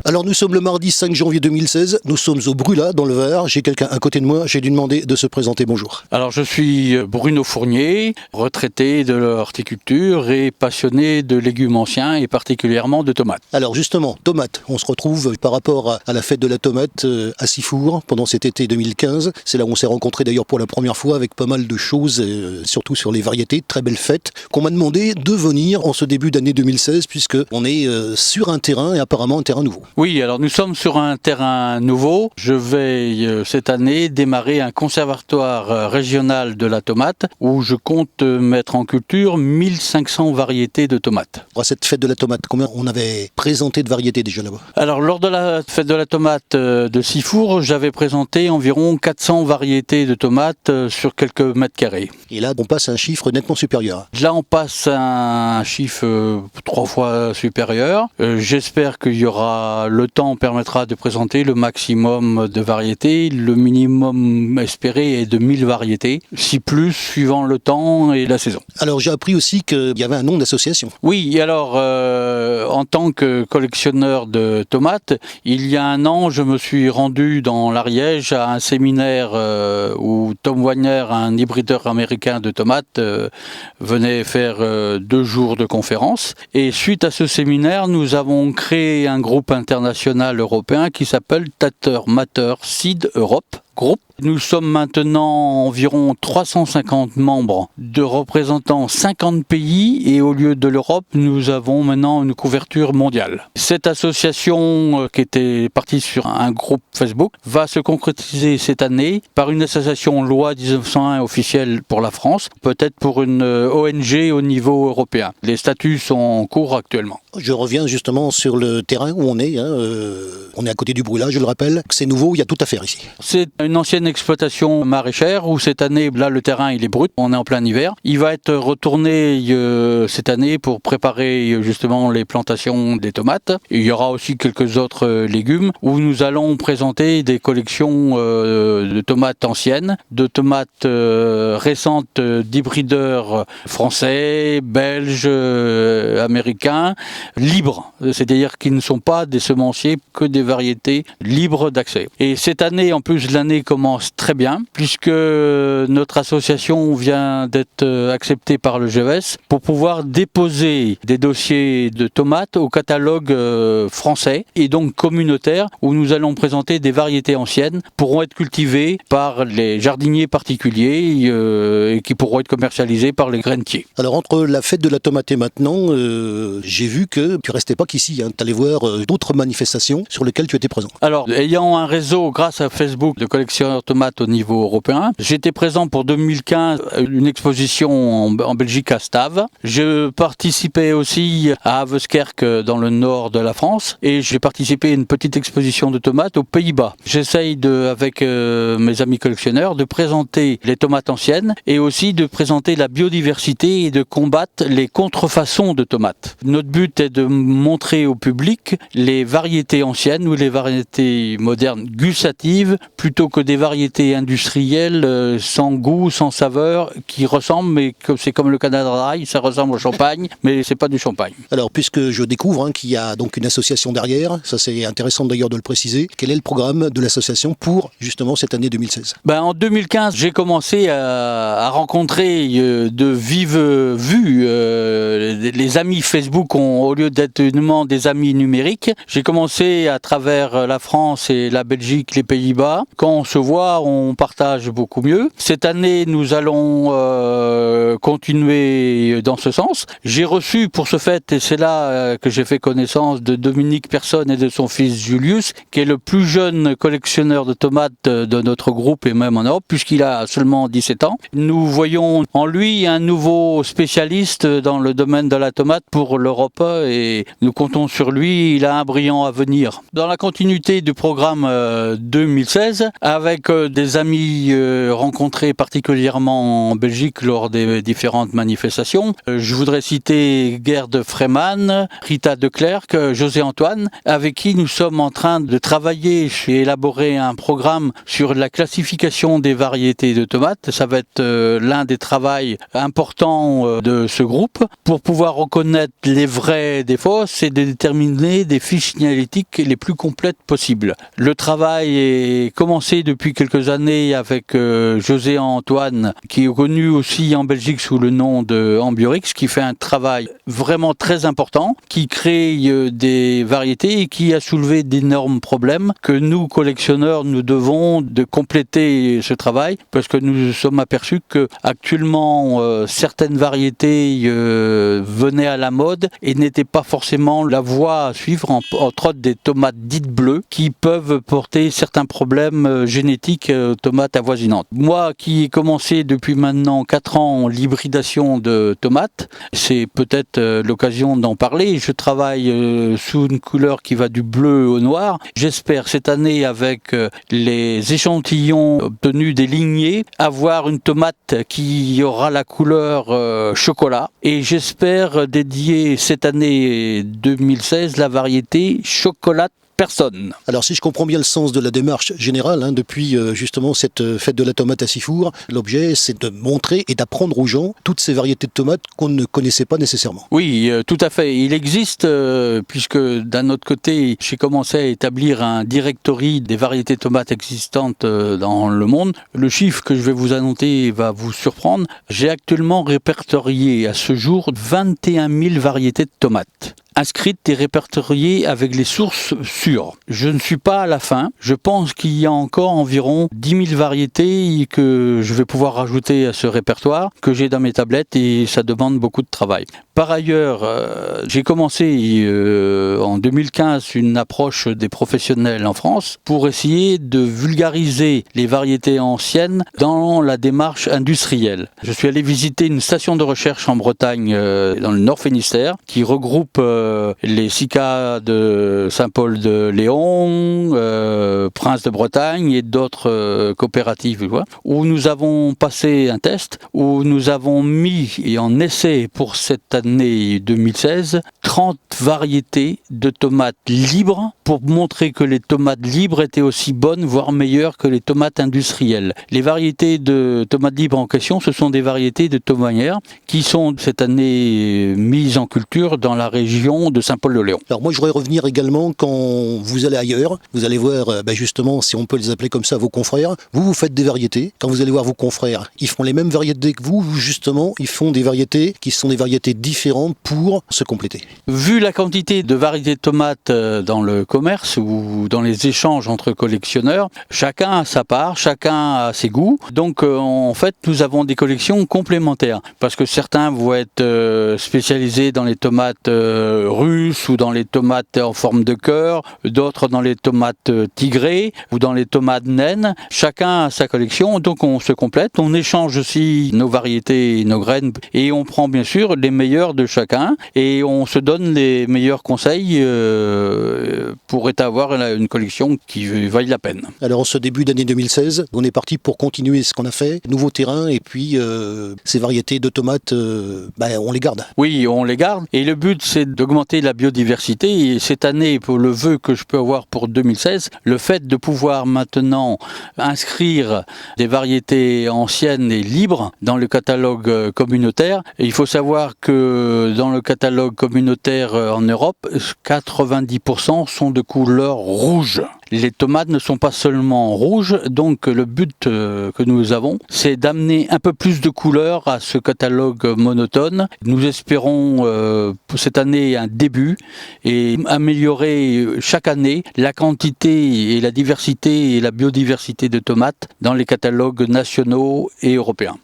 Alors nous sommes le mardi 5 janvier 2016, nous sommes au Brûlat dans le Var, j'ai quelqu'un à côté de moi, j'ai dû demander de se présenter, bonjour. Alors je suis Bruno Fournier, retraité de l'horticulture et passionné de légumes anciens et particulièrement de tomates. Alors justement, tomates, on se retrouve par rapport à la fête de la tomate à Sifour pendant cet été 2015. C'est là où on s'est rencontrés d'ailleurs pour la première fois avec pas mal de choses, surtout sur les variétés, très belle fête, qu'on m'a demandé de venir en ce début d'année 2016 puisque on est sur un terrain et apparemment un terrain nouveau. Oui, alors nous sommes sur un terrain nouveau. Je vais cette année démarrer un conservatoire régional de la tomate où je compte mettre en culture 1500 variétés de tomates. À cette fête de la tomate, combien on avait présenté de variétés déjà là-bas? Alors lors de la fête de la tomate de Sifour, j'avais présenté environ 400 variétés de tomates sur quelques mètres carrés. Et là, on passe à un chiffre nettement supérieur. Là, on passe à un chiffre 3 fois supérieur. J'espère qu'il y aura, le temps permettra de présenter le maximum de variétés. Le minimum espéré est de 1000 variétés, si plus, suivant le temps et la saison. Alors j'ai appris aussi qu'il y avait un nom d'association. Oui, alors en tant que collectionneur de tomates, il y a un an, je me suis rendu dans l'Ariège à un séminaire où Tom Wagner, un hybrideur américain de tomates, venait faire 2 jours de conférence. Et suite à ce séminaire, nous avons créé un groupe international européen qui s'appelle Tater Mater Seed Europe Group. Nous sommes maintenant environ 350 membres de représentants 50 pays et au lieu de l'Europe, nous avons maintenant une couverture mondiale. Cette association qui était partie sur un groupe Facebook va se concrétiser cette année par une association loi 1901 officielle pour la France, peut-être pour une ONG au niveau européen. Les statuts sont en cours actuellement. Je reviens justement sur le terrain où on est. On est à côté du Brûlat, je le rappelle. C'est nouveau, il y a tout à faire ici. C'est une ancienne exploitation maraîchère où cette année, là le terrain il est brut, on est en plein hiver. Il va être retourné cette année pour préparer justement les plantations des tomates. Il y aura aussi quelques autres légumes où nous allons présenter des collections de tomates anciennes, de tomates récentes d'hybrideurs français, belges, américains, libres, c'est-à-dire qui ne sont pas des semenciers, que des variétés libres d'accès. Et cette année, en plus, l'année commence très bien, puisque notre association vient d'être acceptée par le GEVES pour pouvoir déposer des dossiers de tomates au catalogue français et donc communautaire, où nous allons présenter des variétés anciennes pourront être cultivées par les jardiniers particuliers et qui pourront être commercialisées par les grainetiers. Alors entre la fête de la tomate et maintenant, j'ai vu que tu restais pas qu'ici, tu allais voir d'autres manifestations sur lesquelles tu étais présent. Alors, ayant un réseau grâce à Facebook de collectionneurs tomates au niveau européen, j'étais présent pour 2015 à une exposition en Belgique à Stave. Je participais aussi à Aveskerk dans le nord de la France et j'ai participé à une petite exposition de tomates aux Pays-Bas. J'essaye avec mes amis collectionneurs de présenter les tomates anciennes et aussi de présenter la biodiversité et de combattre les contrefaçons de tomates. Notre but est de montrer au public les variétés anciennes ou les variétés modernes gustatives plutôt que des variétés industrielles sans goût, sans saveur, qui ressemblent, mais que c'est comme le Canada Dry, ça ressemble au champagne, mais c'est pas du champagne. Alors, puisque je découvre qu'il y a donc une association derrière, ça c'est intéressant d'ailleurs de le préciser, quel est le programme de l'association pour justement cette année 2016? En 2015, j'ai commencé à rencontrer de vive vue les amis Facebook, au lieu d'être uniquement des amis numériques. J'ai commencé à travers la France et la Belgique, les Pays-Bas. Quand on se voit, on partage beaucoup mieux. Cette année, nous allons continuer dans ce sens. J'ai reçu pour ce fait, et c'est là que j'ai fait connaissance de Dominique Personne et de son fils Julius, qui est le plus jeune collectionneur de tomates de notre groupe et même en Europe, puisqu'il a seulement 17 ans. Nous voyons en lui un nouveau spécialiste dans le domaine de la tomate pour l'Europe et nous comptons sur lui, il a un brillant avenir. Dans la continuité du programme 2016, avec des amis rencontrés particulièrement en Belgique lors des différentes manifestations. Je voudrais citer Gerd Freeman, Rita De Klerk, José Antoine, avec qui nous sommes en train de travailler et élaborer un programme sur la classification des variétés de tomates. Ça va être l'un des travaux importants de ce groupe pour pouvoir reconnaître les vrais des fausses et de déterminer des fiches signalétiques les plus complètes possibles. Le travail est commencé depuis quelques années avec José Antoine, qui est connu aussi en Belgique sous le nom de Ambiorix, qui fait un travail vraiment très important, qui crée des variétés et qui a soulevé d'énormes problèmes que nous, collectionneurs, nous devons de compléter ce travail parce que nous sommes aperçus que actuellement certaines variétés venaient à la mode et n'étaient pas forcément la voie à suivre, entre autres des tomates dites bleues qui peuvent porter certains problèmes génétiques aux tomates avoisinantes. Moi qui ai commencé depuis maintenant 4 ans l'hybridation de tomates, c'est peut-être l'occasion d'en parler. Je travaille sous une couleur qui va du bleu au noir. J'espère cette année avec les échantillons obtenus des lignées avoir une tomate qui aura la couleur chocolat et j'espère dédier cette année 2016 la variété chocolat personne. Alors si je comprends bien le sens de la démarche générale, depuis justement cette fête de la tomate à Sifour, l'objet c'est de montrer et d'apprendre aux gens toutes ces variétés de tomates qu'on ne connaissait pas nécessairement. Oui, tout à fait. Il existe, puisque d'un autre côté, j'ai commencé à établir un directory des variétés de tomates existantes dans le monde. Le chiffre que je vais vous annoncer va vous surprendre. J'ai actuellement répertorié à ce jour 21 000 variétés de tomates inscrites et répertoriées avec les sources sûres. Je ne suis pas à la fin. Je pense qu'il y a encore environ 10 000 variétés que je vais pouvoir rajouter à ce répertoire que j'ai dans mes tablettes et ça demande beaucoup de travail. Par ailleurs, j'ai commencé en 2015 une approche des professionnels en France pour essayer de vulgariser les variétés anciennes dans la démarche industrielle. Je suis allé visiter une station de recherche en Bretagne, dans le Nord Finistère, qui regroupe les SICA de Saint-Paul-de-Léon, Prince de Bretagne et d'autres coopératives, où nous avons passé un test, où nous avons mis en essai pour cette année 2016 30 variétés de tomates libres pour montrer que les tomates libres étaient aussi bonnes, voire meilleures que les tomates industrielles. Les variétés de tomates libres en question, ce sont des variétés de tomanières qui sont cette année mises en culture dans la région de Saint-Paul-de-Léon. Alors moi je voudrais revenir également quand vous allez ailleurs, vous allez voir justement, si on peut les appeler comme ça, vos confrères, vous faites des variétés, quand vous allez voir vos confrères, ils font les mêmes variétés que vous justement, ils font des variétés qui sont des variétés différentes pour se compléter. Vu la quantité de variétés de tomates dans le commerce ou dans les échanges entre collectionneurs, chacun a sa part, chacun a ses goûts, donc en fait nous avons des collections complémentaires, parce que certains vont être spécialisés dans les tomates russes ou dans les tomates en forme de cœur, d'autres dans les tomates tigrées ou dans les tomates naines. Chacun a sa collection, donc on se complète, on échange aussi nos variétés, nos graines et on prend bien sûr les meilleurs de chacun et on se donne les meilleurs conseils pour avoir une collection qui vaille la peine. Alors en ce début d'année 2016, on est parti pour continuer ce qu'on a fait, nouveau terrain et puis ces variétés de tomates, on les garde. Oui, on les garde et le but c'est d'augmenter la biodiversité et cette année, pour le vœu que je peux avoir pour 2016, le fait de pouvoir maintenant inscrire des variétés anciennes et libres dans le catalogue communautaire. Et il faut savoir que dans le catalogue communautaire en Europe, 90% sont de couleur rouge. Les tomates ne sont pas seulement rouges, donc le but que nous avons, c'est d'amener un peu plus de couleurs à ce catalogue monotone. Nous espérons pour cette année un début et améliorer chaque année la quantité et la diversité et la biodiversité de tomates dans les catalogues nationaux et européens.